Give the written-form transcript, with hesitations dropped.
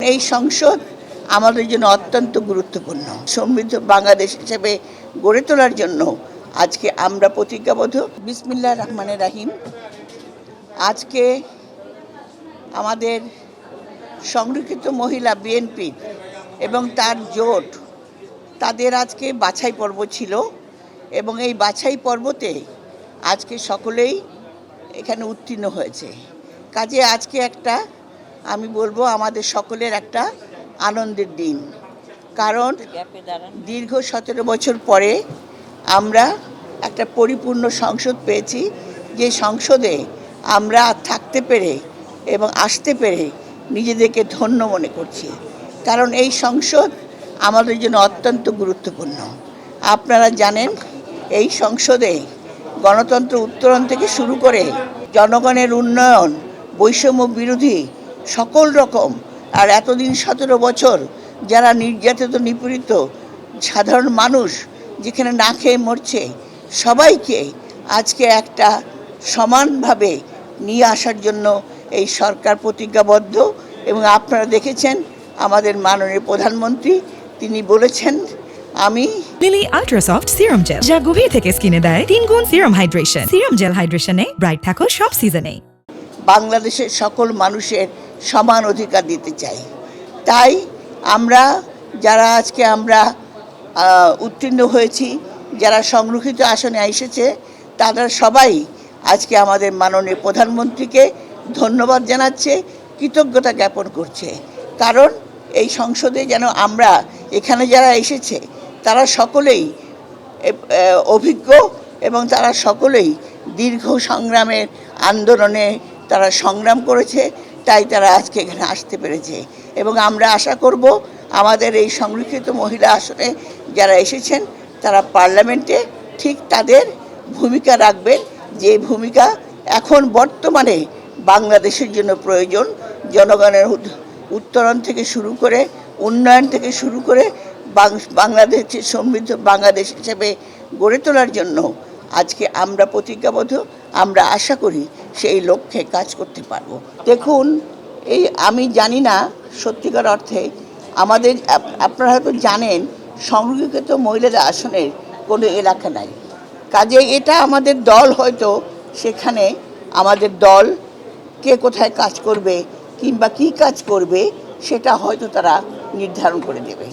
এই সংসদ আমাদের জন্য অত্যন্ত গুরুত্বপূর্ণ। সমৃদ্ধ বাংলাদেশ হিসেবে গড়ে তোলার জন্য আজকে আমরা প্রতিজ্ঞাবদ্ধ। বিসমিল্লাহির রহমানির রহিম। আজকে আমাদের সংরক্ষিত মহিলা বিএনপি এবং তার জোট তাদের আজকে বাছাই পর্ব ছিল এবং এই বাছাই পর্বতে আজকে সকলেই এখানে উত্তীর্ণ হয়েছে। কাজে আজকে একটা আমি বলবো আমাদের সকলের একটা আনন্দের দিন, কারণ দীর্ঘ 17 বছর পরে আমরা একটা পরিপূর্ণ সংসদ পেয়েছি, যে সংসদে আমরা থাকতে পেরে এবং আসতে পেরে নিজেদেরকে ধন্য মনে করছি। কারণ এই সংসদ আমাদের জন্য অত্যন্ত গুরুত্বপূর্ণ। আপনারা জানেন, এই সংসদে গণতন্ত্র উত্তরণ থেকে শুরু করে জনগণের উন্নয়ন, বৈষম্য বিরোধী সকল রকম, আর এতদিন 17 বছর যারা নির্যাতিত নিপীড়িত সাধারণ মানুষ যেখানে না খেয়ে মরছে, সবাইকে আজকে একটা সমানভাবে নিয়ে আসার জন্য এই সরকার প্রতিজ্ঞাবদ্ধ। এবং আপনারা দেখেছেন আমাদের মাননীয় প্রধানমন্ত্রী তিনি বলেছেন, আমি লিলি আল্ট্রাসফট সিরাম জেল, যা গভীর থেকে স্কিনে দেয় 3 গুণ সিরাম হাইড্রেশন। সিরাম জেল হাইড্রেশনে ব্রাইট থাকো সব সিজনে। বাংলাদেশের সকল মানুষের সমান অধিকার দিতে চাই। তাই আমরা যারা আজকে আমরা উত্তীর্ণ হয়েছি, যারা সংরক্ষিত আসনে এসেছে, তারা সবাই আজকে আমাদের মাননীয় প্রধানমন্ত্রীকে ধন্যবাদ জানাচ্ছে, কৃতজ্ঞতা জ্ঞাপন করছে। কারণ এই সংসদে যেন আমরা এখানে যারা এসেছে তারা সকলেই অভিজ্ঞ এবং তারা সকলেই দীর্ঘ সংগ্রামের আন্দোলনে তারা সংগ্রাম করেছে, তাই তারা আজকে এখানে আসতে পেরেছে। এবং আমরা আশা করব আমাদের এই সংরক্ষিত মহিলা আসনে যারা এসেছেন তারা পার্লামেন্টে ঠিক তাদের ভূমিকা রাখবেন, যে ভূমিকা এখন বর্তমানে বাংলাদেশের জন্য প্রয়োজন। জনগণের উত্তরণ থেকে শুরু করে উন্নয়ন থেকে শুরু করে বাংলাদেশের সমৃদ্ধ বাংলাদেশ হিসেবে গড়ে তোলার জন্য আজকে আমরা প্রতিজ্ঞাবদ্ধ। আমরা আশা করি সেই লক্ষ্যে কাজ করতে পারব। দেখুন, এই আমি জানি না সত্যিকার অর্থে আমাদের, আপনারা হয়তো জানেন সংরক্ষিত মহিলাদের আসনের কোনো এলাকা নাই। কাজে এটা আমাদের দল হয়তো সেখানে আমাদের দল কে কোথায় কাজ করবে কিংবা কী কাজ করবে সেটা হয়তো তারা নির্ধারণ করে দেবে।